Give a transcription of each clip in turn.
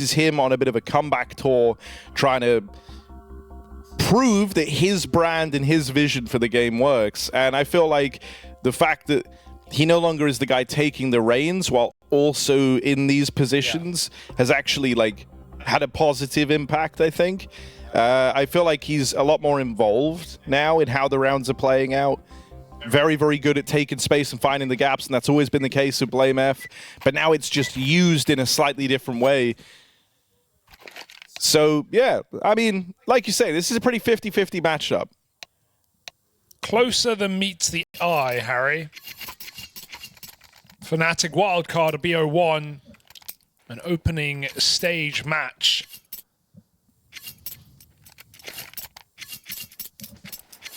is him on a bit of a comeback tour, trying to prove that his brand and his vision for the game works. And I feel like the fact that he no longer is the guy taking the reins while also in these positions has actually like had a positive impact, I think. I feel like he's a lot more involved now in how the rounds are playing out. Very, very good at taking space and finding the gaps, and that's always been the case with BlameF. But now it's just used in a slightly different way. So, yeah, I mean, like you say, this is a pretty 50-50 matchup. Closer than meets the eye, Harry. Fnatic Wildcard, a BO1, an opening stage match.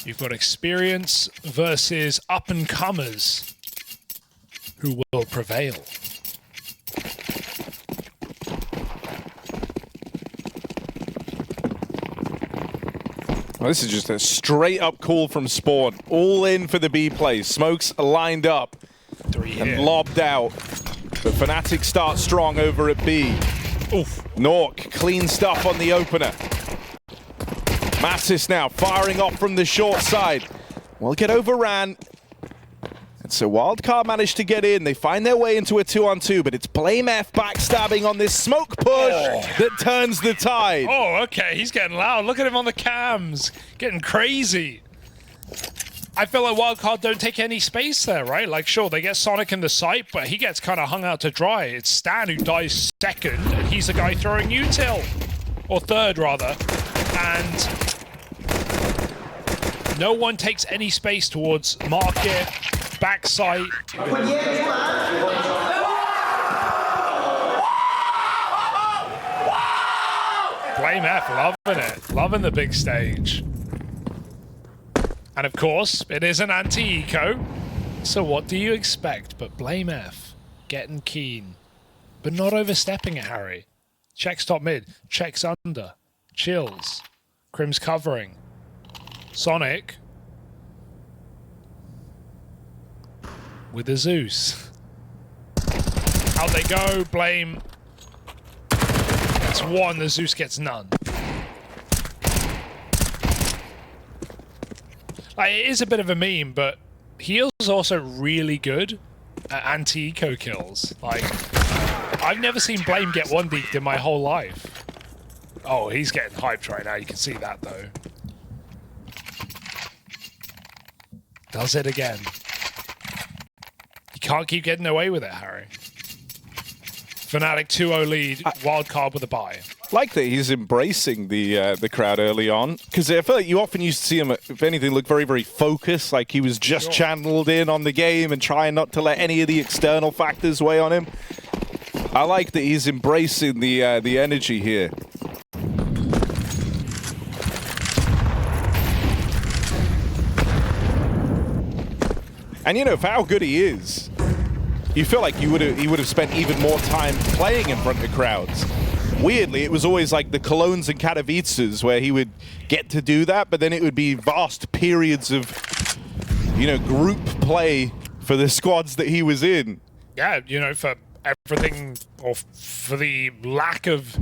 You've got experience versus up-and-comers who will prevail. Well, this is just a straight-up call from Spawn. All in for the B play. Smokes lined up and lobbed out. The Fnatic start strong over at B. Oof. Nork, clean stuff on the opener. Massis now firing off from the short side. Will get overran. And so Wildcard managed to get in. They find their way into a 2-on-2, but it's BlameF backstabbing on this smoke push that turns the tide. Oh, okay. He's getting loud. Look at him on the cams. Getting crazy. I feel like Wildcard don't take any space there, right? Like, sure, they get Sonic in the site, but he gets kind of hung out to dry. It's Stan who dies second, and he's the guy throwing util. Or third, rather. And no one takes any space towards market, backside. BlameF loving it, loving the big stage. And of course, it is an anti-eco. So what do you expect? But BlameF getting keen, but not overstepping it, Harry. Checks top mid, checks under, chills. Crim's covering. Sonic with the Zeus. Out they go. Blame gets one, the Zeus gets none. Like, it is a bit of a meme, but he is also really good at anti-eco kills. Like, I've never seen Blame get one deeked in my whole life. Oh, he's getting hyped right now. You can see that, though. Does it again. You can't keep getting away with it, Harry. Fnatic 2-0 lead, Wildcard with a bye. Like that he's embracing the crowd early on, because I feel like you often used to see him, if anything, look very, very focused, like he was just channeled in on the game and trying not to let any of the external factors weigh on him. I like that he's embracing the energy here. And you know, for how good he is, you feel like he would have spent even more time playing in front of crowds. Weirdly, it was always like the Colognes and Katowices where he would get to do that, but then it would be vast periods of, you know, group play for the squads that he was in. Yeah, you know, for everything, or for the lack of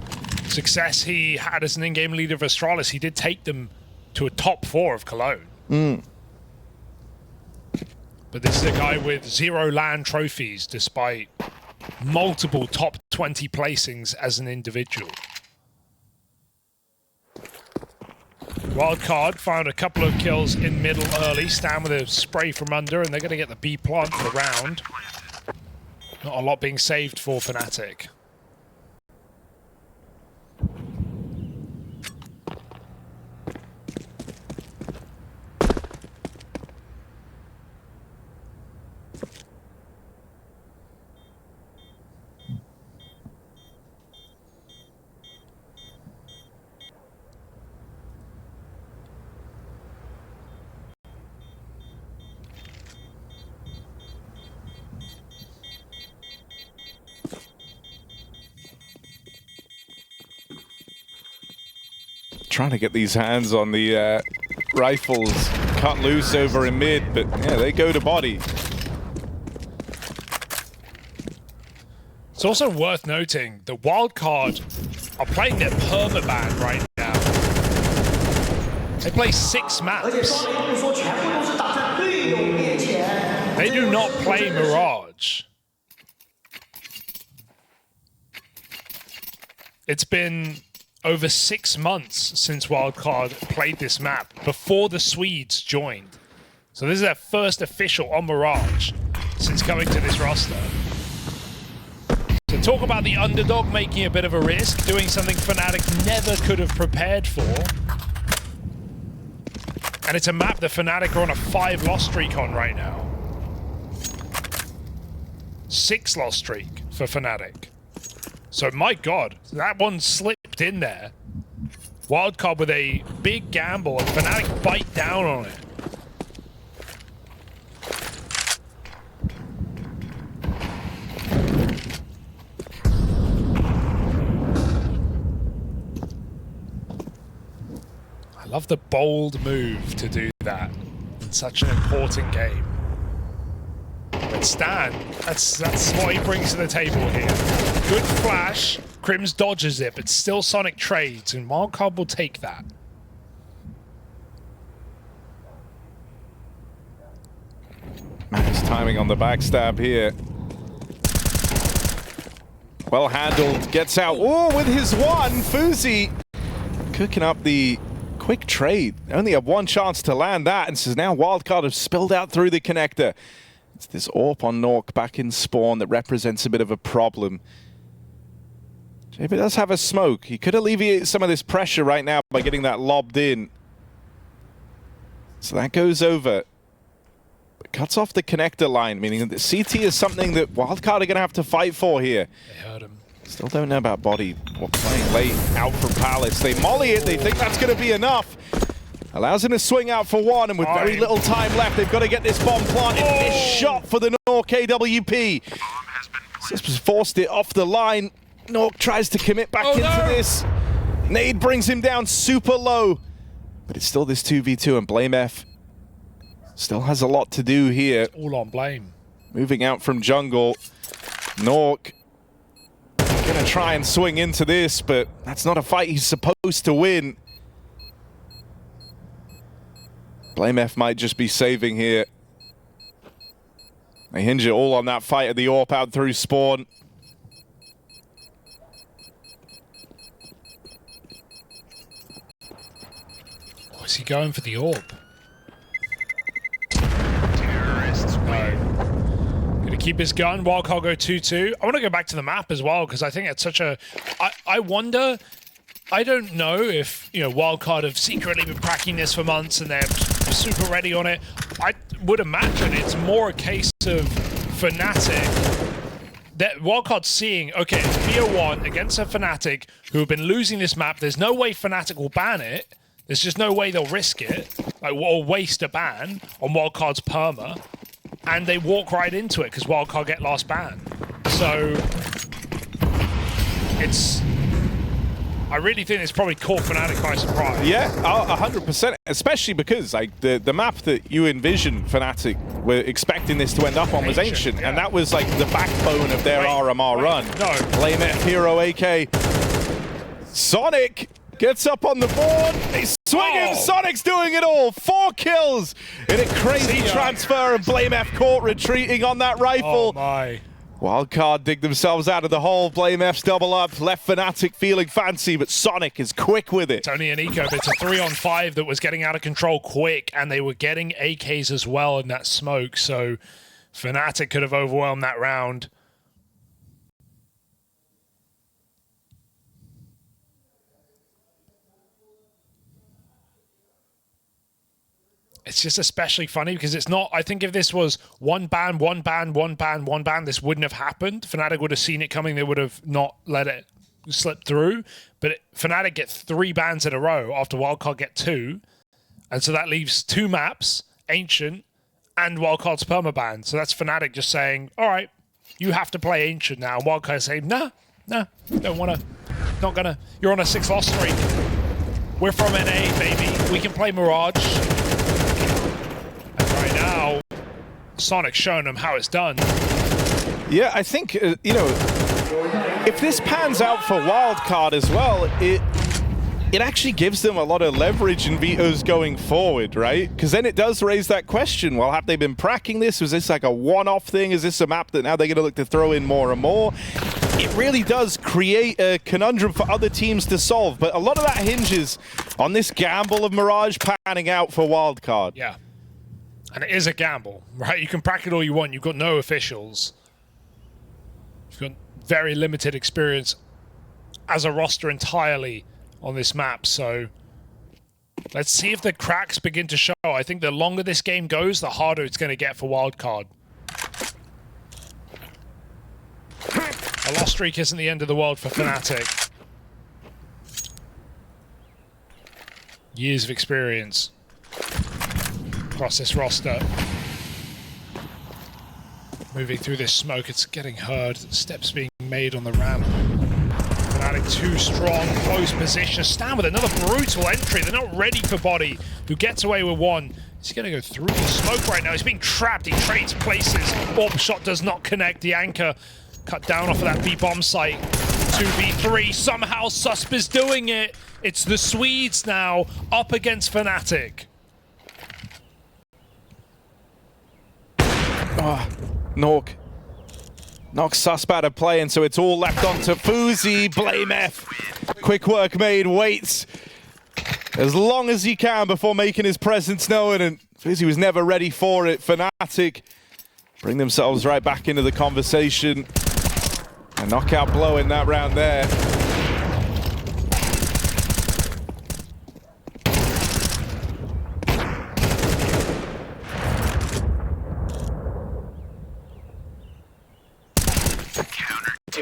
success he had as an in-game leader of Astralis, he did take them to a top 4 of Cologne. But this is a guy with 0 LAN trophies, despite multiple top 20 placings as an individual. Wildcard found a couple of kills in middle early. Stan with a spray from under, and they're going to get the B plant for the round. Not a lot being saved for Fnatic. Trying to get these hands on the rifles cut loose over in mid, but yeah, they go to body. It's also worth noting that Wildcard are playing their permaban right now. They play 6 maps. They do not play Mirage. It's been over 6 months since Wildcard played this map before the Swedes joined. So this is their first official on Mirage since coming to this roster. So talk about the underdog making a bit of a risk, doing something Fnatic never could have prepared for. And it's a map that Fnatic are on a 5-loss streak on right now. 6-loss streak for Fnatic. So my god, that one slipped in there. Wildcard with a big gamble and Fnatic bite down on it. I love the bold move to do that in such an important game. But Stan, that's what he brings to the table here. Good flash, Crims dodges it, but still Sonic trades, and Wildcard will take that. Nice timing on the backstab here. Well handled, gets out. Oh, with his one, Fuzi cooking up the quick trade. Only had one chance to land that, and so now Wildcard have spilled out through the connector. It's this AWP on Nork back in spawn that represents a bit of a problem. JB does have a smoke. He could alleviate some of this pressure right now by getting that lobbed in. So that goes over. But cuts off the connector line, meaning that CT is something that Wildcard are going to have to fight for here. They heard him. Still don't know about Body. Well, playing late out from Palace. They molly it. They think that's going to be enough. Allows him to swing out for one, and with very little time left, they've got to get this bomb planted. This shot for the Nork AWP. Just forced it off the line. Nork tries to commit back into this. Nade brings him down super low. But it's still this 2v2, and BlameF still has a lot to do here. It's all on Blame. Moving out from jungle. Nork gonna try and swing into this, but that's not a fight he's supposed to win. BlameF might just be saving here. They hinge it all on that fight of the AWP out through spawn. Oh, is he going for the AWP? No. Gonna keep his gun. Wildcard go 2-2. I want to go back to the map as well, because I think it's such a... I wonder... I don't know if, you know, Wildcard have secretly been cracking this for months and they're super ready on it. I would imagine it's more a case of Fnatic. That Wildcard's seeing, okay, it's BO1 against a Fnatic who have been losing this map. There's no way Fnatic will ban it. There's just no way they'll risk it, like, or waste a ban on Wildcard's perma. And they walk right into it because Wildcard get last ban. So it's... I really think it's probably caught Fnatic by surprise. Yeah, 100%, especially because like the map that you envision Fnatic were expecting this to end up on was Ancient, and that was like the backbone of their RMR run. No. BlameF, Hero, AK. Sonic gets up on the board. They swing him. Sonic's doing it all. 4 kills in a crazy transfer, and BlameF caught retreating on that rifle. Oh my. Wildcard dig themselves out of the hole. BlameF's double up. Left Fnatic feeling fancy, but Sonic is quick with it. It's only an eco, but it's a 3-on-5 that was getting out of control quick, and they were getting AKs as well in that smoke, so Fnatic could have overwhelmed that round. It's just especially funny because it's not... I think if this was one ban, this wouldn't have happened. Fnatic would have seen it coming. They would have not let it slip through. But Fnatic get 3 bans in a row after Wildcard get 2. And so that leaves 2 maps, Ancient and Wildcard's permaban. So that's Fnatic just saying, all right, you have to play Ancient now. And Wildcard saying, nah, don't want to. Not going to. You're on a 6-loss streak. We're from NA, baby. We can play Mirage. Right now, Sonic's showing them how it's done. Yeah, I think, you know, if this pans out for Wildcard as well, it actually gives them a lot of leverage in vetoes going forward, right? Because then it does raise that question. Well, have they been practicing this? Was this like a one-off thing? Is this a map that now they're going to look to throw in more and more? It really does create a conundrum for other teams to solve. But a lot of that hinges on this gamble of Mirage panning out for Wildcard. Yeah. And it is a gamble, right? You can practice all you want. You've got no officials. You've got very limited experience as a roster entirely on this map, so let's see if the cracks begin to show. I think the longer this game goes, the harder it's going to get for Wildcard. A loss streak isn't the end of the world for Fnatic. Years of experience across this roster. Moving through this smoke, it's getting heard. Steps being made on the ramp. Fnatic too strong, close position. Stand with another brutal entry. They're not ready for Body, who gets away with one. He's going to go through the smoke right now. He's being trapped. He trades places. Orb shot does not connect. The anchor cut down off of that B-bomb site. 2v3. Somehow Susp is doing it. It's the Swedes now up against Fnatic. Oh, Nork. Knocks Susp out of play, and so it's all left on to Fuzi. BlameF. Quick work made, waits as long as he can before making his presence known, and Fuzi was never ready for it. Fnatic bring themselves right back into the conversation. A knockout blow in that round there.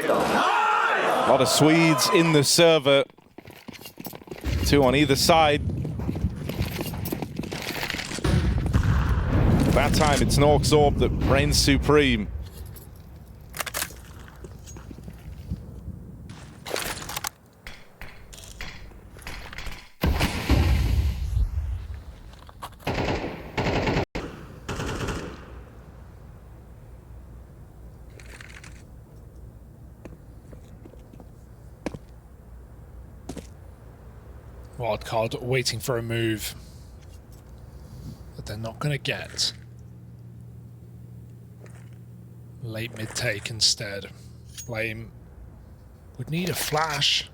A lot of Swedes in the server. Two on either side. That time it's Nork's Orb that reigns supreme. Wildcard waiting for a move that they're not going to get. Late mid take instead. Blame would need a flash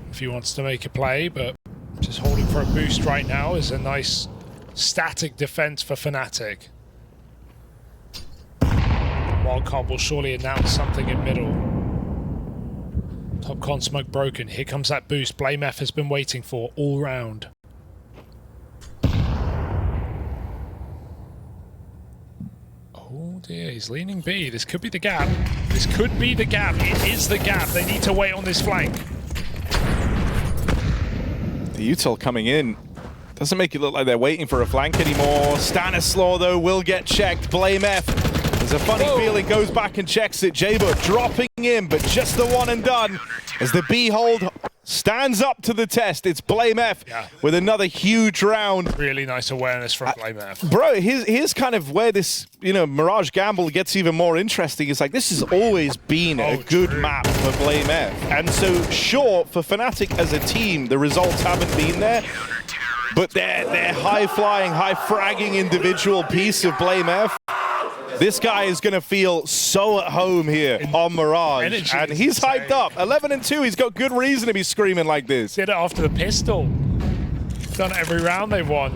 if he wants to make a play, but just holding for a boost right now is a nice static defense for Fnatic. Wildcard will surely announce something in middle. Top con smoke broken. Here comes that boost BlameF has been waiting for all round. Oh dear, he's leaning B. This could be the gap. This could be the gap. It is the gap. They need to wait on this flank. The util coming in. Doesn't make it look like they're waiting for a flank anymore. Stanislaw, though, will get checked. BlameF. There's a funny feeling, goes back and checks it. Jabo dropping in, but just the one and done. As the B hold stands up to the test. It's BlameF with another huge round. Really nice awareness from BlameF. Bro, here's kind of where this, Mirage Gamble gets even more interesting. It's like, this has always been a good map for BlameF. And so, sure, for Fnatic as a team, the results haven't been there. But their high-flying, high-fragging individual piece of BlameF, this guy is going to feel so at home here on Mirage, and he's hyped up. 11-2, he's got good reason to be screaming like this. Did it after the pistol. Done it every round they've won.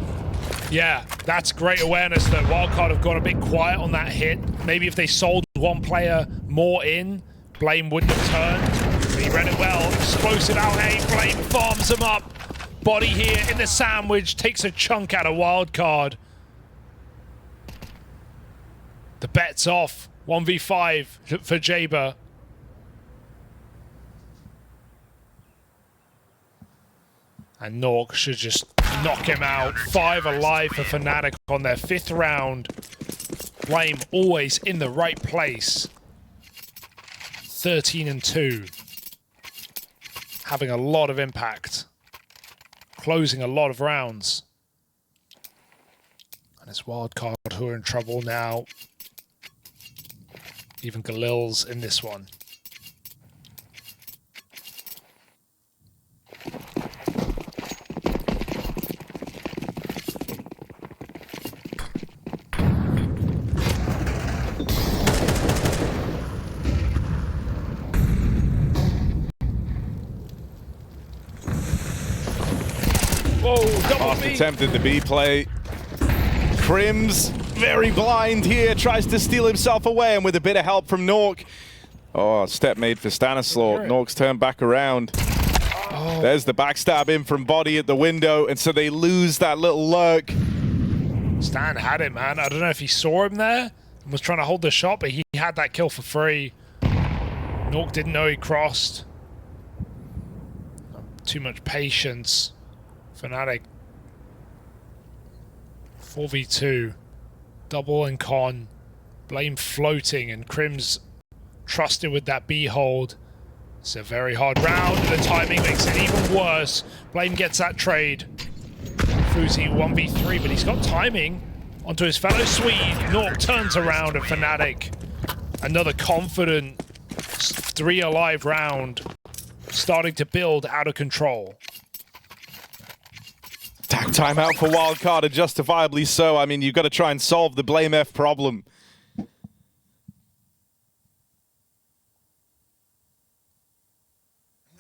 Yeah, that's great awareness that Wildcard have gone a bit quiet on that hit. Maybe if they sold one player more in, Blame wouldn't have turned. But he read it well. Explosive out A, Blame farms him up. Body here in the sandwich, takes a chunk out of Wildcard. The bet's off. 1v5 for Jaba. And Nork should just knock him out. 5 alive for Fnatic on their 5th round. Blame always in the right place. 13-2. Having a lot of impact. Closing a lot of rounds. And it's Wildcard who are in trouble now. Even Galil's in this one. Whoa, double Fast B. attempted the B play. Crims, very blind here, tries to steal himself away, and with a bit of help from Nork. Oh, step made for Stanislaw. Nork's turned back around. Oh. There's the backstab in from Body at the window, and so they lose that little lurk. Stan had it, man. I don't know if he saw him there and was trying to hold the shot, but he had that kill for free. Nork didn't know he crossed. Too much patience. Fnatic. 4v2. Double and con. Blame floating, and Crims trusted with that B hold. It's a very hard round, and the timing makes it even worse. Blame gets that trade. Fuzi 1v3, but he's got timing onto his fellow Swede. Nork turns around, and Fnatic, another confident 3 alive round, starting to build out of control. Attack timeout for Wildcard, and justifiably so. I mean, you've got to try and solve the BlameF problem.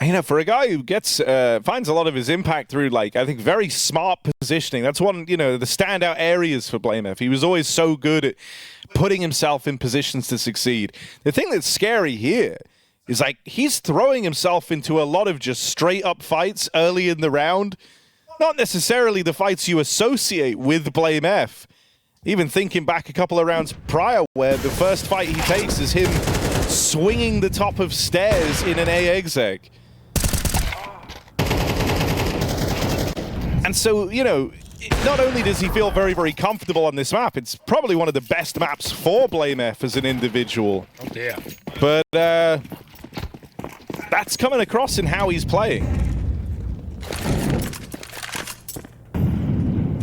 You know, for a guy who gets finds a lot of his impact through, like, I think, very smart positioning. That's one, you know, the standout areas for BlameF. He was always so good at putting himself in positions to succeed. The thing that's scary here is, like, he's throwing himself into a lot of just straight up fights early in the round. Not necessarily the fights you associate with BlameF. Even thinking back a couple of rounds prior, where the first fight he takes is him swinging the top of stairs in an A exec. And so, you know, not only does he feel very, very comfortable on this map, it's probably one of the best maps for BlameF as an individual. Oh dear. But that's coming across in how he's playing.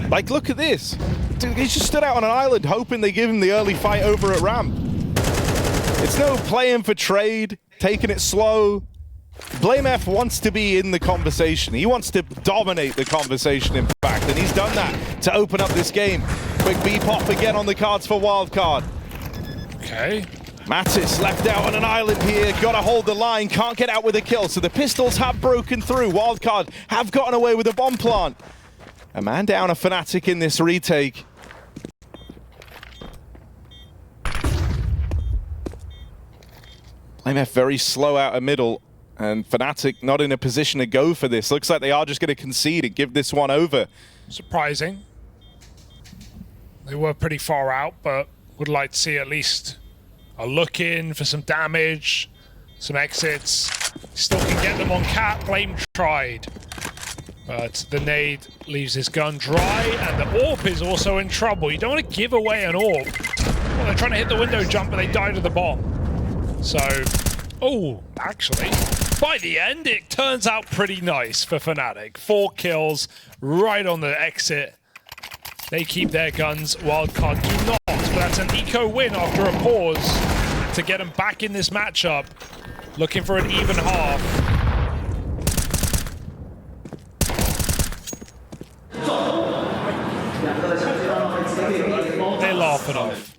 Like, look at this. Dude, he just stood out on an island hoping they give him the early fight over at ramp. It's no playing for trade, taking it slow. BlameF wants to be in the conversation. He wants to dominate the conversation, in fact, and he's done that to open up this game. Quick B-pop again on the cards for Wildcard. Okay. Mattis left out on an island here, gotta hold the line, can't get out with a kill, so the pistols have broken through. Wildcard have gotten away with a bomb plant. A man down, a Fnatic in this retake. BlameF very slow out of middle. And Fnatic not in a position to go for this. Looks like they are just going to concede and give this one over. Surprising. They were pretty far out, but would like to see at least a look in for some damage, some exits. Still can get them on cap. Blame tried. But the nade leaves his gun dry, and the AWP is also in trouble. You don't want to give away an AWP. Well, they're trying to hit the window jump, but they die to the bomb. So, oh, actually, by the end, it turns out pretty nice for Fnatic. 4 kills right on the exit. They keep their guns. Wildcard do not, but that's an eco win after a pause to get them back in this matchup. Looking for an even half. They laugh it off.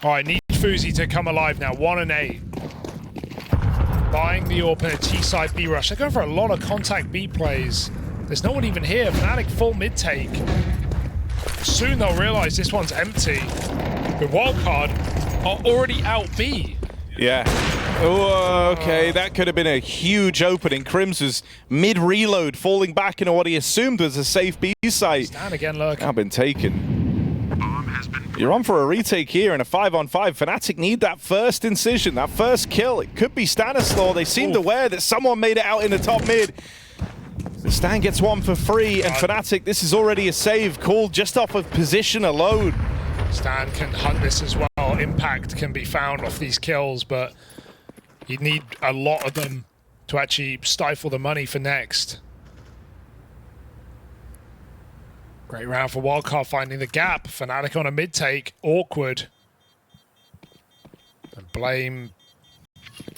All right, need Fuzi to come alive now. 1 and 8. Buying the AWP in a T-side B rush. They're going for a lot of contact B plays. There's no one even here. Fnatic full mid-take. Soon they'll realize this one's empty. But Wildcard are already out B. Yeah. Oh, okay, that could have been a huge opening. Crims was mid-reload, falling back into what he assumed was a safe B site. Stand again, look. Now been taken. You're on for a retake here in a 5-on-5. Fnatic need that first incision, that first kill. It could be Stanislaw. They seemed aware that someone made it out in the top mid. The Stan gets one for free, and Fnatic, this is already a save called just off of position alone. Stan can hunt this as well. Impact can be found off these kills, but you need a lot of them to actually stifle the money for next. Great round for Wildcard finding the gap. Fnatic on a mid-take. Awkward. And Blame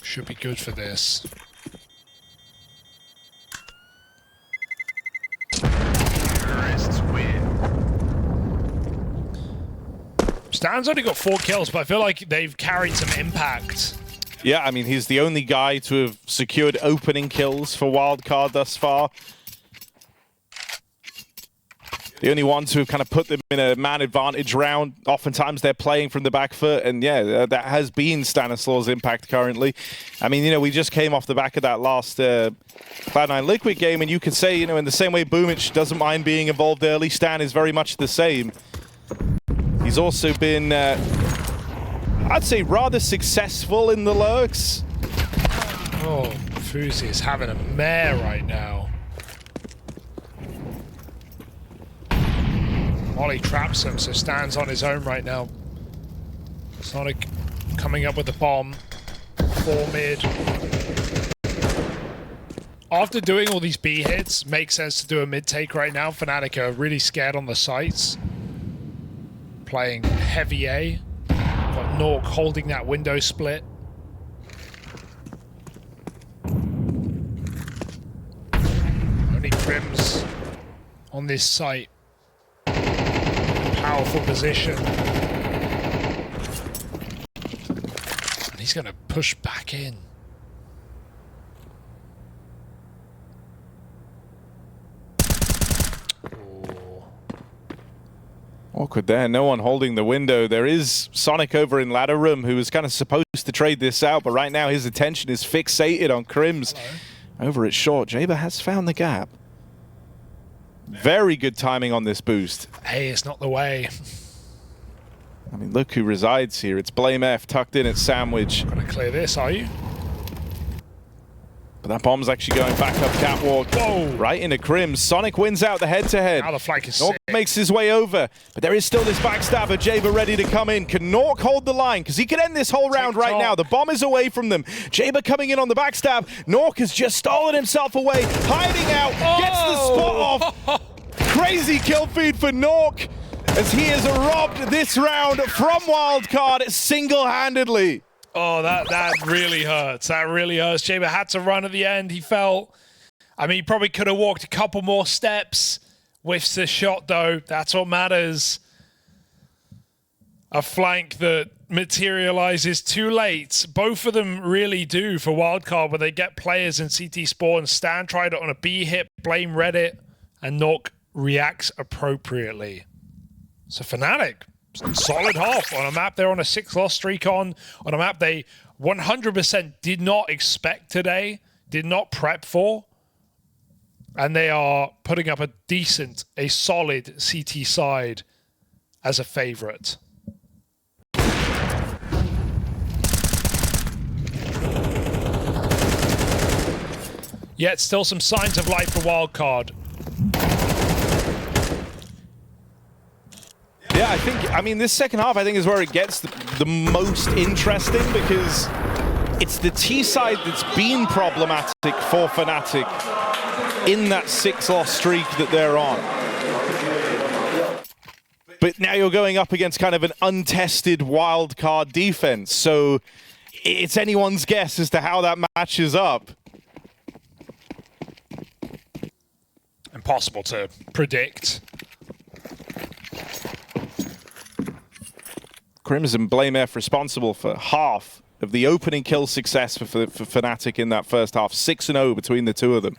should be good for this. Stan's only got 4 kills, but I feel like they've carried some impact Yeah, I mean, he's the only guy to have secured opening kills for Wildcard thus far. The only ones who have kind of put them in a man advantage round. Oftentimes they're playing from the back foot, and yeah, that has been Stanislaw's impact currently. I mean, you know, we just came off the back of that last Cloud9 Liquid game, and you could say, you know, in the same way Boomich doesn't mind being involved early, Stan is very much the same. He's also been, I'd say, rather successful in the lurks. Oh, Fuzi is having a mare right now. Molly traps him, so Stan's on his own right now. Sonic coming up with the bomb. 4 mid. After doing all these B hits, makes sense to do a mid take right now. Fnatic are really scared on the sites. Playing heavy A. Got Nork holding that window split. Only Crims on this site. Powerful position. And he's going to push back in. Ooh. Awkward there, no one holding the window. There is Sonic over in ladder room who was kind of supposed to trade this out, but right now his attention is fixated on Crims. Hello. Over at short. Jaber has found the gap. Very good timing on this boost. Hey, it's not the way. I mean, look who resides here. It's BlameF tucked in at Sandwich. Gonna clear this, are you? But that bomb's actually going back up catwalk. Whoa! Right into Crims. Sonic wins out the head-to-head. Now the flank is Nork sick. makes his way over, but there is still this backstabber. Jaber ready to come in. Can Nork hold the line? Because he could end this whole round right now. The bomb is away from them. Jaber coming in on the backstab. Nork has just stolen himself away, hiding out, gets the spot off. Crazy kill feed for Nork as he has robbed this round from Wildcard single-handedly. Oh, that really hurts. That really hurts. Jaber had to run at the end. He felt... I mean, he probably could have walked a couple more steps. Whiffs the shot, though. That's what matters. A flank that materializes too late. Both of them really do for Wildcard, where they get players in CT spawn. Stan tried it on a B hit, Blame read it, and Nork reacts appropriately. So Fnatic, solid half on a map they're on a 6-loss streak on a map they 100% did not expect today, did not prep for, and they are putting up a solid CT side as a favorite. Yet still some signs of life for Wildcard. Yeah, I mean, this second half, I think, is where it gets the most interesting, because it's the T side that's been problematic for Fnatic in that 6-loss streak that they're on. But now you're going up against kind of an untested Wildcard defense, so it's anyone's guess as to how that matches up. Impossible to predict. Crimson BlameF responsible for half of the opening kill success for Fnatic in that first half. 6-0 between the two of them.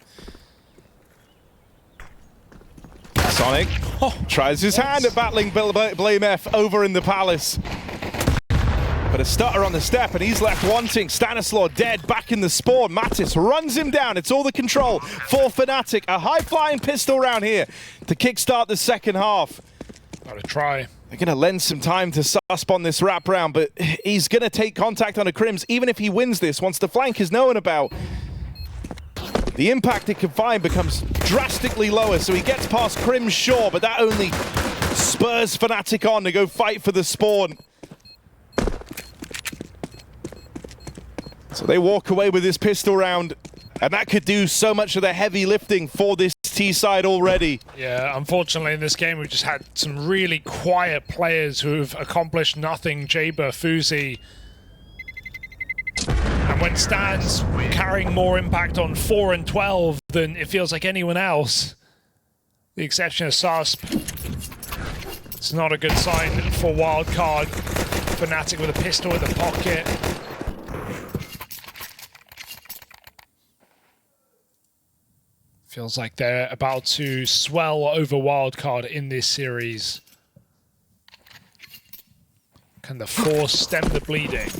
Sonic tries his hand at battling BlameF over in the palace. But a stutter on the step, and he's left wanting. Stanislaw dead, back in the spawn. Mattis runs him down. It's all the control for Fnatic. A high-flying pistol round here to kickstart the second half. Gotta try. They're going to lend some time to Susp on this wrap round, but he's going to take contact on a Crims, even if he wins this, once the flank is known about. The impact it can find becomes drastically lower, so he gets past Crims, sure, but that only spurs Fnatic on to go fight for the spawn. So they walk away with this pistol round, and that could do so much of the heavy lifting for this T side already. Yeah, unfortunately in this game we've just had some really quiet players who've accomplished nothing. Jaber, Fuzi. And when Stan's carrying more impact on 4 and 12 than it feels like anyone else, the exception of Susp, it's not a good sign for Wildcard. Fnatic with a pistol in the pocket. Feels like they're about to swell over Wildcard in this series. Can the Force stem the bleeding?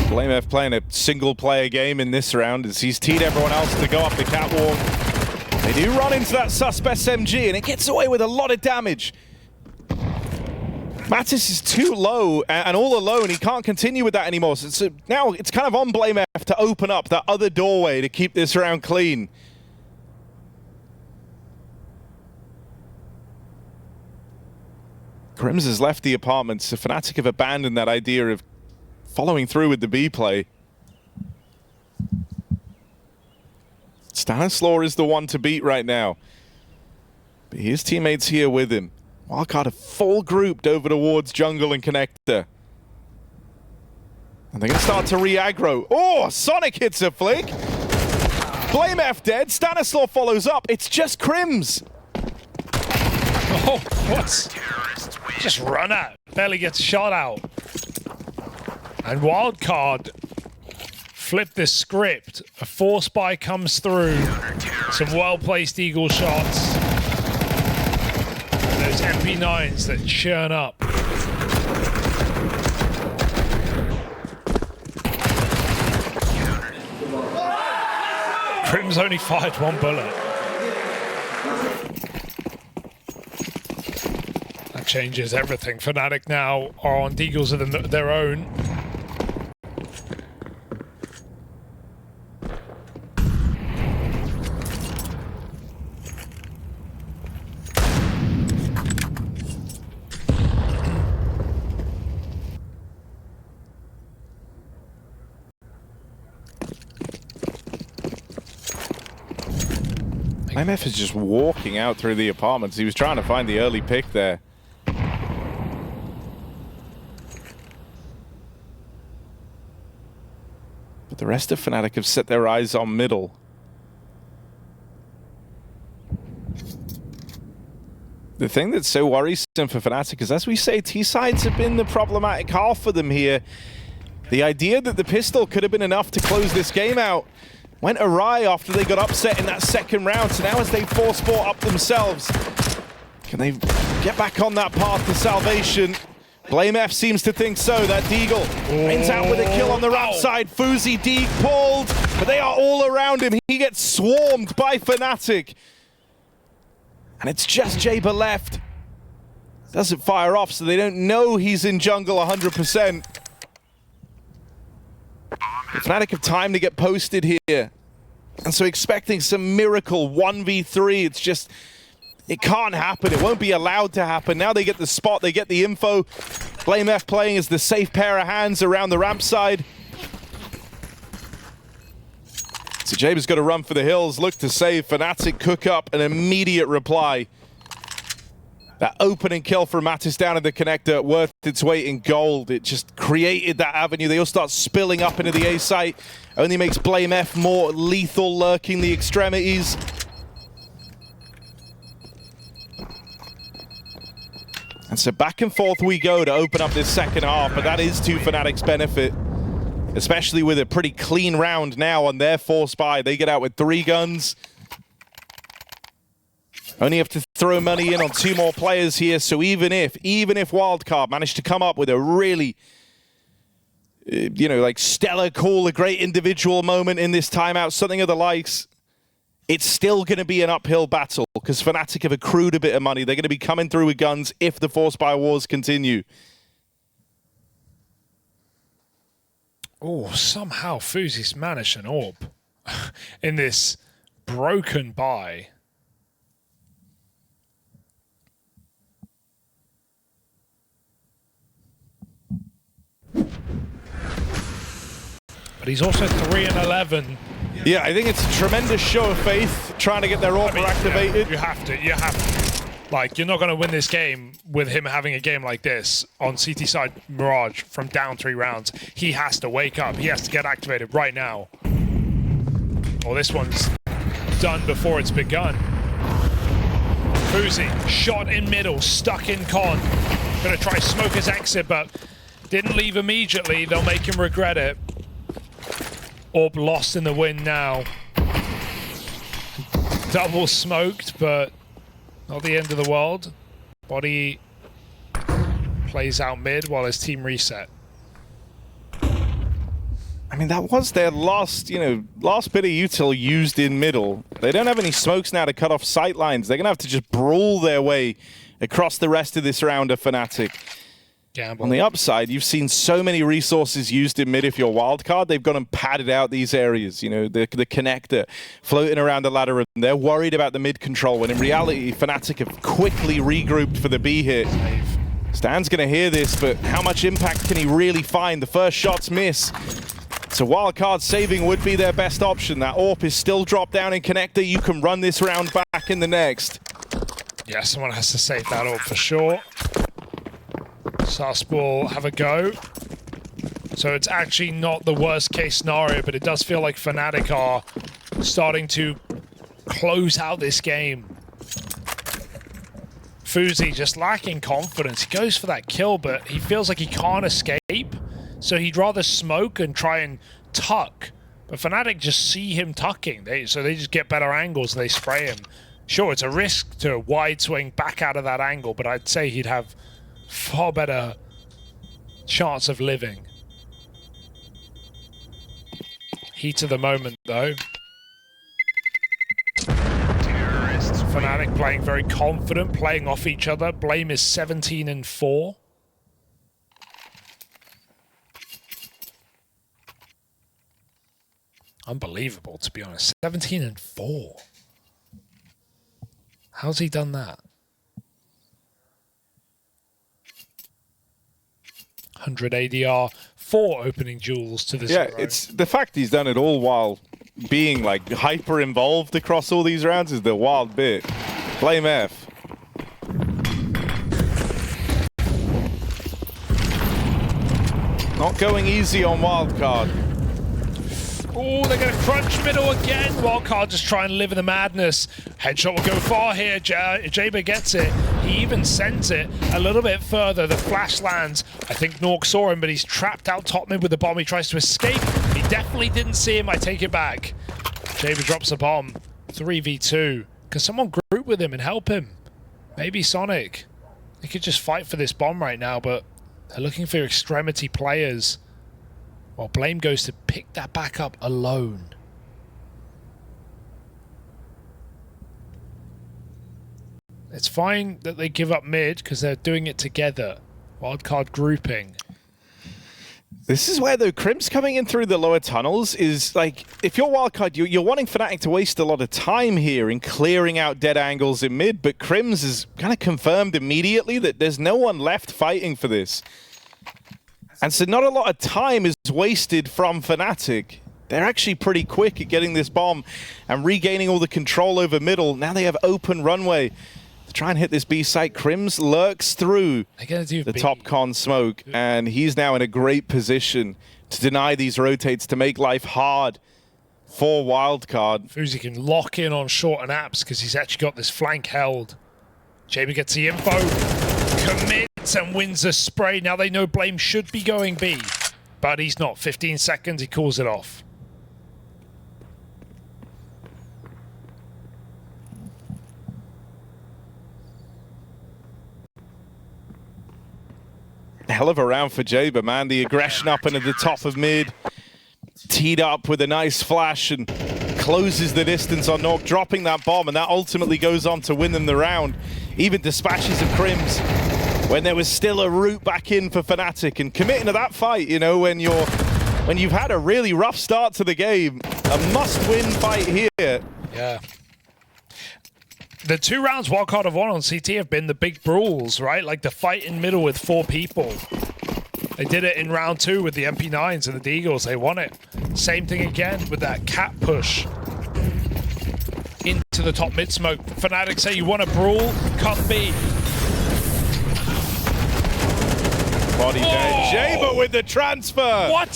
BlameF playing a single-player game in this round as he's teed everyone else to go up the catwalk. They do run into that suspect SMG, and it gets away with a lot of damage. Mattis is too low and all alone. He can't continue with that anymore. So now it's kind of on BlameF to open up that other doorway to keep this round clean. Crims has left the apartment, so Fnatic have abandoned that idea of following through with the B play. Stanislaw is the one to beat right now. But his teammates here with him. Wildcard are full grouped over towards jungle and connector. And they're going to start to re-aggro. Oh, Sonic hits a flick. BlameF dead. Stanislaw follows up. It's just Crims. Oh, what? Just run out. Barely gets shot out. And Wildcard flip this script. A force buy comes through. Some well-placed eagle shots. And those MP9s that churn up. Crims only fired one bullet. That changes everything. Fnatic now are on deagles of their own. BlameF is just walking out through the apartments. He was trying to find the early pick there. But the rest of Fnatic have set their eyes on middle. The thing that's so worrisome for Fnatic is, as we say, T-sides have been the problematic half for them here. The idea that the pistol could have been enough to close this game out went awry after they got upset in that second round. So now as they force sport up themselves, can they get back on that path to salvation? BlameF seems to think so. That Deagle ends out with a kill on the ramp side. Fuzi Deeg pulled, but they are all around him. He gets swarmed by Fnatic. And it's just Jaber left. Doesn't fire off, so they don't know he's in jungle 100%. Fnatic have time to get posted here. And so expecting some miracle 1v3, it's just, it can't happen. It won't be allowed to happen. Now they get the spot, they get the info. BlameF playing as the safe pair of hands around the ramp side. So Jaber's got to run for the hills, look to save. Fnatic cook up an immediate reply. That opening kill from Mattis down in the connector, worth its weight in gold. It just created that avenue. They all start spilling up into the A site. Only makes BlameF more lethal, lurking the extremities. And so back and forth we go to open up this second half, but that is to Fnatic's benefit. Especially with a pretty clean round now on their force buy. They get out with 3 guns. Only have to throw money in on 2 more players here, so even if Wildcard managed to come up with a really, you know, like stellar call, a great individual moment in this timeout, something of the likes, it's still going to be an uphill battle because Fnatic have accrued a bit of money. They're going to be coming through with guns if the force buy wars continue. Oh, somehow Fuzi's managed an orb in this broken buy. But he's also 3 and 11. Yeah, I think it's a tremendous show of faith trying to get their orb activated. Yeah, you have to. Like, you're not going to win this game with him having a game like this on CT side Mirage from down 3 rounds. He has to wake up. He has to get activated right now. Well, this one's done before it's begun. Fuzi, shot in middle, stuck in con. Gonna try smoke his exit, but didn't leave immediately. They'll make him regret it. Orb lost in the wind now. Double smoked, but not the end of the world. Body plays out mid while his team reset. I mean, that was their last, last bit of util used in middle. They don't have any smokes now to cut off sight lines. They're going to have to just brawl their way across the rest of this round of Fnatic. Gamble. On the upside, you've seen so many resources used in mid if you're Wildcard. They've gone and padded out these areas, the connector floating around the ladder, and they're worried about the mid control, when in reality, Fnatic have quickly regrouped for the B hit. Stan's going to hear this, but how much impact can he really find? The first shots miss. So Wildcard saving would be their best option. That AWP is still dropped down in connector. You can run this round back in the next. Yeah, someone has to save that AWP for sure. Sus will have a go. So it's actually not the worst case scenario, but it does feel like Fnatic are starting to close out this game. Fuzi just lacking confidence. He goes for that kill, but he feels like he can't escape. So he'd rather smoke and try and tuck. But Fnatic just see him tucking. So they just get better angles and they spray him. Sure, it's a risk to wide swing back out of that angle, but I'd say he'd have far better chance of living. Heat of the moment, though. Fnatic playing very confident, playing off each other. Blame is 17-4. Unbelievable, to be honest. 17-4. How's he done that? 100 ADR, 4 opening duels to this. Yeah, it's the fact he's done it all while being like hyper involved across all these rounds is the wild bit. BlameF. Not going easy on Wildcard. Oh, they're going to crunch middle again. Wildcard just try and live in the madness. Headshot will go far here. Jaber gets it. He even sends it a little bit further. The flash lands. I think Nork saw him, but he's trapped out top mid with the bomb. He tries to escape. He definitely didn't see him. I take it back. Jaber drops a bomb. 3v2. Can someone group with him and help him? Maybe Sonic. They could just fight for this bomb right now, but they're looking for extremity players. Well, Blame goes to pick that back up alone. It's fine that they give up mid because they're doing it together. Wildcard grouping. This is where, though, Crim's coming in through the lower tunnels is like, if you're Wildcard, you're wanting Fnatic to waste a lot of time here in clearing out dead angles in mid, but Crim's is kind of confirmed immediately that there's no one left fighting for this. And so not a lot of time is wasted from Fnatic. They're actually pretty quick at getting this bomb and regaining all the control over middle. Now they have open runway to try and hit this B site. Crims lurks through the top con smoke, and he's now in a great position to deny these rotates to make life hard for Wildcard. Fuzi can lock in on short and apps because he's actually got this flank held. Jaber gets the info, commits and wins a spray. Now they know Blame should be going B, but he's not. 15 seconds, he calls it off. Hell of a round for Jaber, man. The aggression up into the top of mid. Teed up with a nice flash and closes the distance on Nork, dropping that bomb, and that ultimately goes on to win them the round. Even dispatches of Crims when there was still a route back in for Fnatic, and committing to that fight, when you've had a really rough start to the game, a must-win fight here. Yeah. The 2 rounds Wildcard have won on CT have been the big brawls, right? Like the fight in middle with 4 people. They did it in round 2 with the MP9s and the Deagles. They won it. Same thing again with that cat push into the top mid smoke. Fnatic say you want to brawl, come B. Body dead. Jaber with the transfer. What?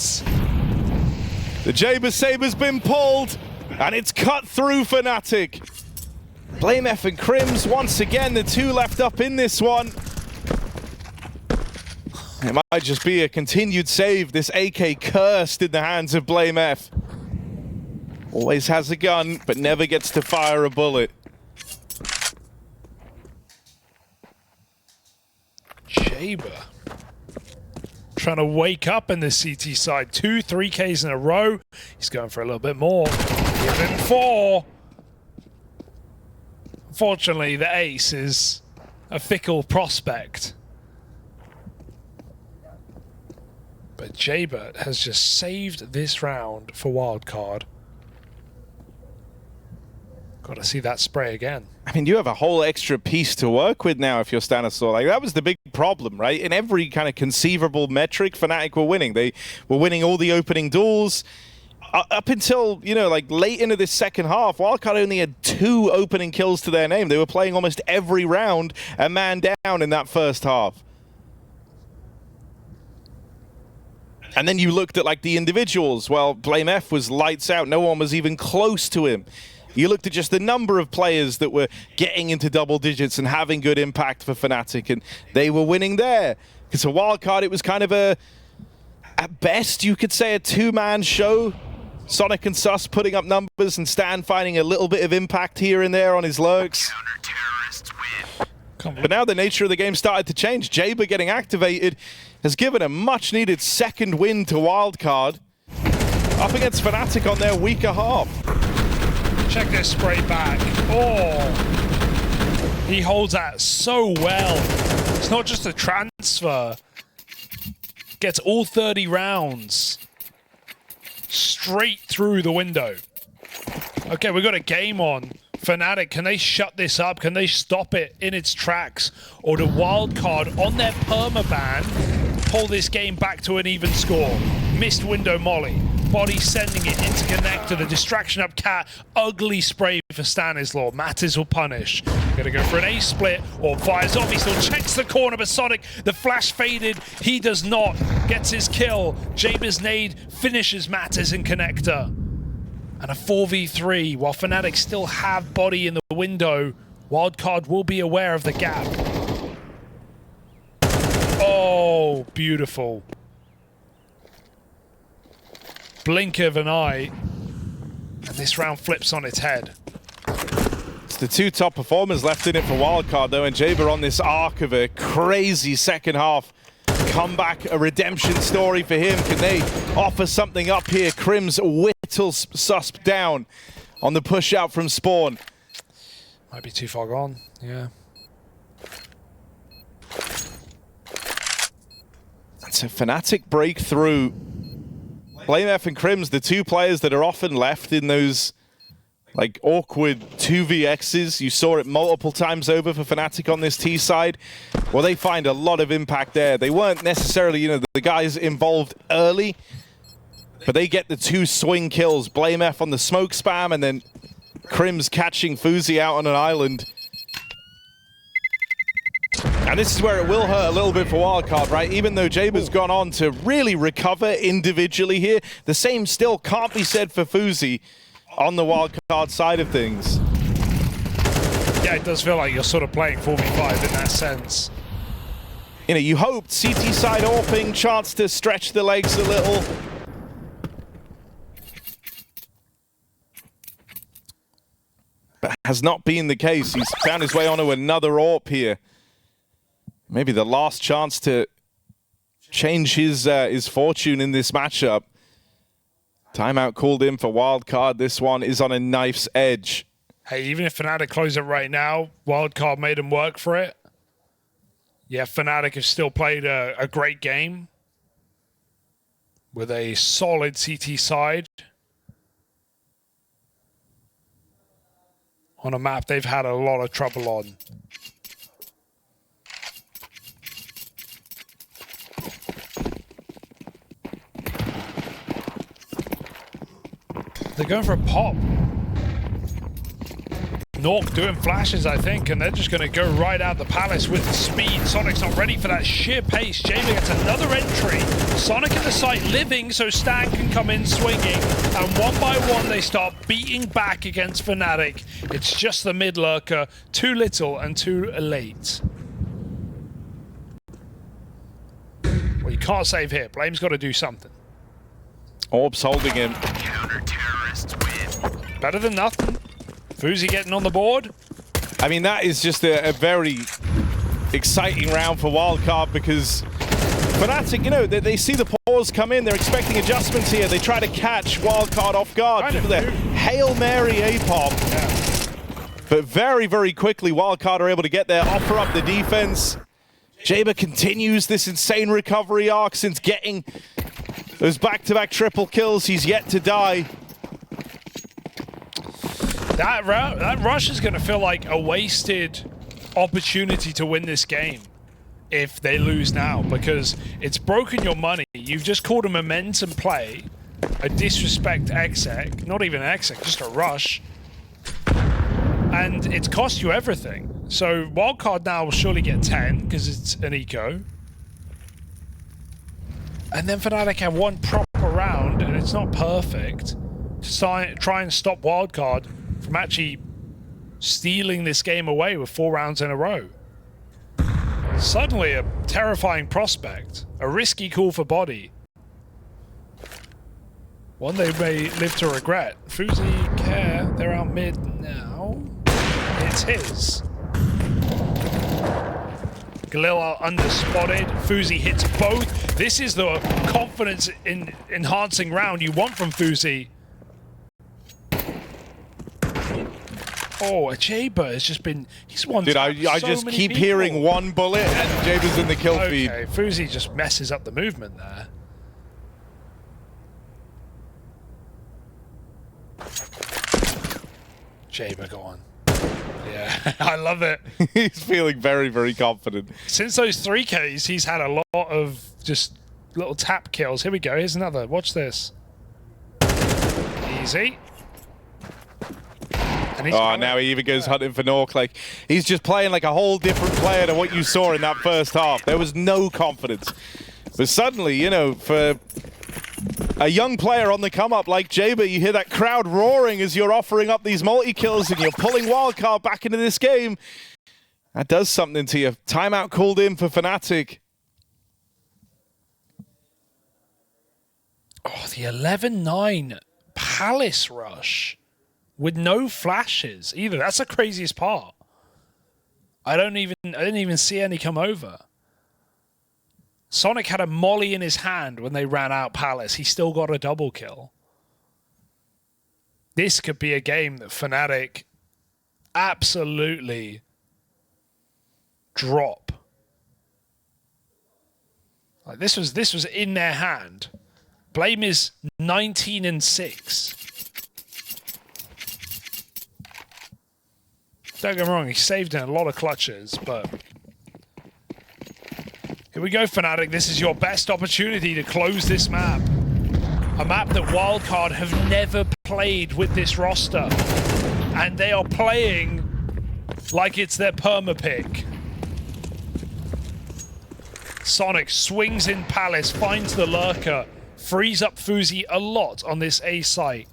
The Jaber Saber's been pulled, and it's cut through Fnatic. BlameF and Crims, once again, the two left up in this one. It might just be a continued save. This AK cursed in the hands of BlameF. Always has a gun, but never gets to fire a bullet. Jaber trying to wake up in the CT side. 2 3Ks in a row. He's going for a little bit more. Give him 4. Unfortunately, the ace is a fickle prospect. But Jaber has just saved this round for Wildcard. Got to see that spray again. I mean, you have a whole extra piece to work with now if you're Stanislaw. Like, that was the big problem, right? In every kind of conceivable metric, Fnatic were winning. They were winning all the opening duels. Up until, you know, like late into this second half, Wildcard only had 2 opening kills to their name. They were playing almost every round a man down in that first half. And then you looked at like the individuals. Well, BlameF was lights out. No one was even close to him. You looked at just the number of players that were getting into double digits and having good impact for Fnatic, and they were winning there. Because for Wildcard, it was kind of a, at best, you could say a 2-man show. Sonic and Sus putting up numbers and Stan finding a little bit of impact here and there on his lurks. But now the nature of the game started to change. Jaber getting activated has given a much-needed second win to Wildcard. Up against Fnatic on their weaker half. Check this spray back. Oh, he holds that so well. It's not just a transfer. Gets all 30 rounds straight through the window. Okay, we've got a game on. Fnatic, can they shut this up? Can they stop it in its tracks? Or do Wildcard on their permaban pull this game back to an even score? Missed window molly. Body sending it into connector. The distraction up cat. Ugly spray for Stanislaw. Matters will punish. Gonna go for an ace split or fires off. He still checks the corner, but Sonic, the flash faded. He does not. Gets his kill. Jaber's nade finishes Matters in connector. And a 4v3 while Fnatic still have body in the window. Wildcard will be aware of the gap. Oh, beautiful. Blink of an eye, and this round flips on its head. It's the 2 top performers left in it for Wildcard, though, and Jaber on this arc of a crazy second half comeback, a redemption story for him. Can they offer something up here? Crims whittles Susp down on the push out from spawn. Might be too far gone, yeah. It's a Fnatic breakthrough. BlameF and Crims, the 2 players that are often left in those like awkward 2vx's. You saw it multiple times over for Fnatic on this T side. Well, they find a lot of impact there. They weren't necessarily, you know, the guys involved early, but they get the 2 swing kills. BlameF on the smoke spam, and then Crims catching FURIA out on an island. And this is where it will hurt a little bit for Wildcard, right? Even though Jaber's gone on to really recover individually here, the same still can't be said for FURIA on the Wildcard side of things. Yeah, it does feel like you're sort of playing 4v5 in that sense. You know, you hoped CT side AWPing, chance to stretch the legs a little. But has not been the case. He's found his way onto another AWP here. Maybe the last chance to change his fortune in this matchup. Timeout called in for Wildcard. This one is on a knife's edge. Hey, even if Fnatic close it right now, Wildcard made him work for it. Yeah, Fnatic have still played a great game with a solid CT side on a map they've had a lot of trouble on. They're going for a pop. Nork doing flashes, I think, and they're just going to go right out the palace with speed. Sonic's not ready for that sheer pace. Jaber gets another entry. Sonic in the site living, so Stan can come in swinging. And one by one, they start beating back against Fnatic. It's just the mid lurker. Too little and too late. Well, you can't save here. Blame's got to do something. Orb's holding him. Better than nothing. Fuzi getting on the board. I mean, that is just a very exciting round for Wildcard because Fnatic, you know, they see the pause come in. They're expecting adjustments here. They try to catch Wildcard off guard with their Hail Mary A-pop. Yeah. But very, very quickly, Wildcard are able to get there, offer up the defense. Jaber continues this insane recovery arc since getting those back-to-back triple kills. He's yet to die. That rush is going to feel like a wasted opportunity to win this game if they lose now, because it's broken your money. You've just called a momentum play, a disrespect exec, not even an exec, just a rush, and it's cost you everything. So Wildcard now will surely get 10 because it's an eco. And then Fnatic have one proper round, and it's not perfect, to try and stop Wildcard from actually stealing this game away with 4 rounds in a row. Suddenly a terrifying prospect, a risky call for body. One they may live to regret. Fuzi, Care, they're out mid now. It's his. Galil underspotted. Fuzi hits both. This is the confidence enhancing round you want from Fuzi. Oh, Jaber has just been... He's won. Dude, I just keep hearing one bullet and Jaber's in the kill feed. Okay, Fuzi just messes up the movement there. Jaber, go on. Yeah, I love it. He's feeling very, very confident. Since those 3Ks, he's had a lot of just little tap kills. Here we go. Here's another. Watch this. Easy. Oh, now he even goes hunting for Nork. Like, he's just playing like a whole different player to what you saw in that first half. There was no confidence. But suddenly, you know, for a young player on the come-up like Jaber, you hear that crowd roaring as you're offering up these multi-kills and you're pulling Wildcard back into this game. That does something to you. Timeout called in for Fnatic. Oh, the 11-9 Palace rush. With no flashes either. That's the craziest part. I didn't even see any come over. Sonic had a molly in his hand when they ran out Palace. He still got a double kill. This could be a game that Fnatic absolutely drop. Like this was in their hand. Blame is 19-6. Don't get me wrong, he saved in a lot of clutches, but here we go, Fnatic. This is your best opportunity to close this map. A map that Wildcard have never played with this roster. And they are playing like it's their perma-pick. Sonic swings in Palace, finds the lurker, frees up Fuzi a lot on this A site.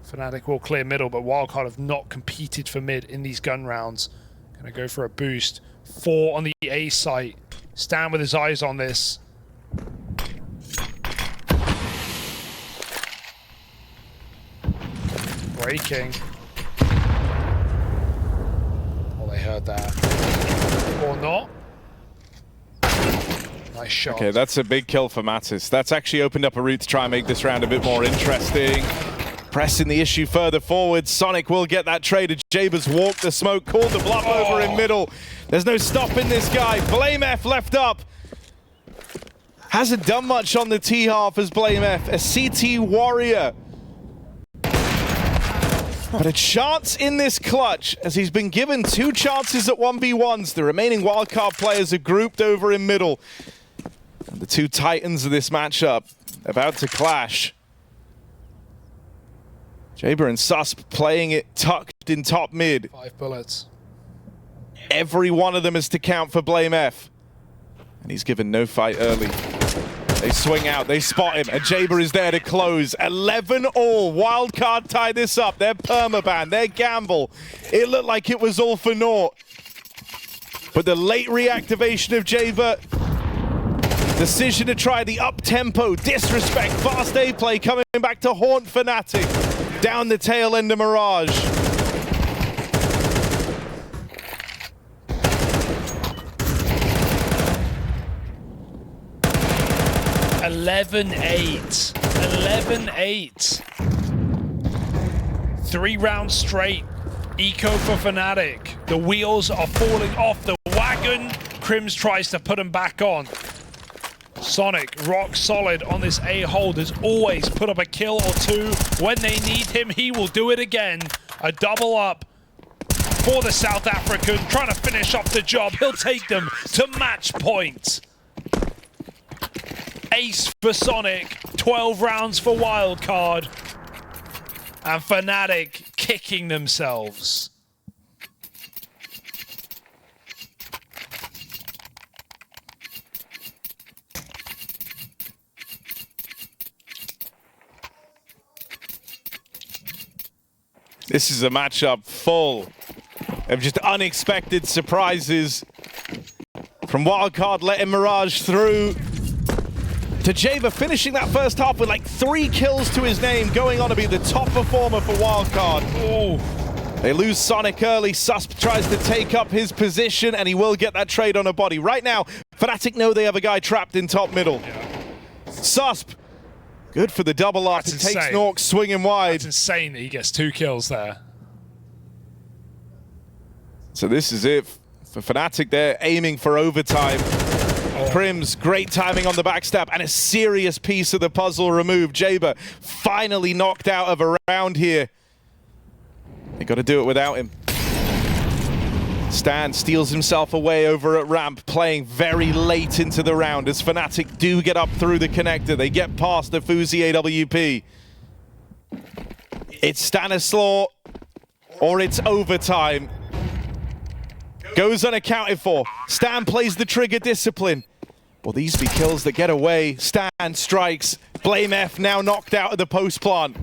Fnatic will clear middle, but Wildcard have not competed for mid in these gun rounds. Gonna go for a boost. 4 on the A site. Stan with his eyes on this. Breaking. Oh, they heard that. Or not. Nice shot. Okay, that's a big kill for Mattis. That's actually opened up a route to try and make this round a bit more interesting. Pressing the issue further forward. Sonic will get that traded. Jaber's walked the smoke, called the bluff over in middle. There's no stopping this guy. BlameF left up. Hasn't done much on the T half as BlameF, a CT warrior. But a chance in this clutch as he's been given 2 chances at 1v1s. The remaining Wildcard players are grouped over in middle. And the 2 titans of this matchup about to clash. Jaber and Susp playing it tucked in top mid. 5 bullets. Every one of them is to count for BlameF. And he's given no fight early. They swing out, they spot him, and Jaber is there to close. 11 all. Wildcard tie this up. Their permaban, their gamble. It looked like it was all for naught. But the late reactivation of Jaber, decision to try the up-tempo, disrespect, fast A play coming back to haunt Fnatic down the tail end of Mirage. $11-8. 11-8. 3 rounds straight. Eco for Fnatic. The wheels are falling off the wagon. Crims tries to put them back on. Sonic, rock solid on this A hold, has always put up a kill or two. When they need him, he will do it again. A double up for the South African, trying to finish off the job. He'll take them to match point. Ace for Sonic, 12 rounds for Wildcard. And Fnatic kicking themselves. This is a matchup full of just unexpected surprises. From Wildcard letting Mirage through, to Jaber finishing that first half with like 3 kills to his name, going on to be the top performer for Wildcard. Oh. They lose Sonic early. Susp tries to take up his position, and he will get that trade on a body. Right now, Fnatic know they have a guy trapped in top middle. Susp, good for the double up. It takes Nork swinging wide. It's insane that he gets 2 kills there. So this is it for Fnatic. They're aiming for overtime. Crims, great timing on the backstab, and a serious piece of the puzzle removed. Jaber finally knocked out of a round here. They got to do it without him. Stan steals himself away over at ramp, playing very late into the round as Fnatic do get up through the connector. They get past the FUZI AWP. It's Stanislaw, or it's overtime. Goes unaccounted for. Stan plays the trigger discipline. Will these be kills that get away? Stan strikes. BlameF now knocked out of the post plant.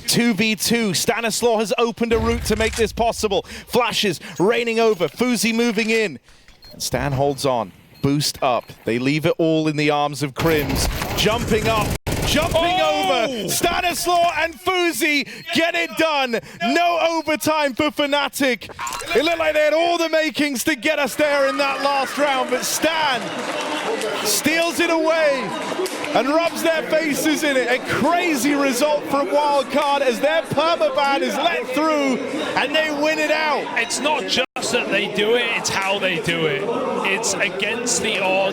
2v2. Stanislaw has opened a route to make this possible. Flashes raining over. FUZI moving in. And Stan holds on. Boost up. They leave it all in the arms of Crims. Jumping up. Jumping over. Stanislaw and FUZI get it done. No overtime for Fnatic. It looked like they had all the makings to get us there in that last round, but Stan steals it away and rubs their faces in it. A crazy result from Wildcard as their permaban is let through and they win it out. It's not just that they do it, it's how they do it. It's against the odds.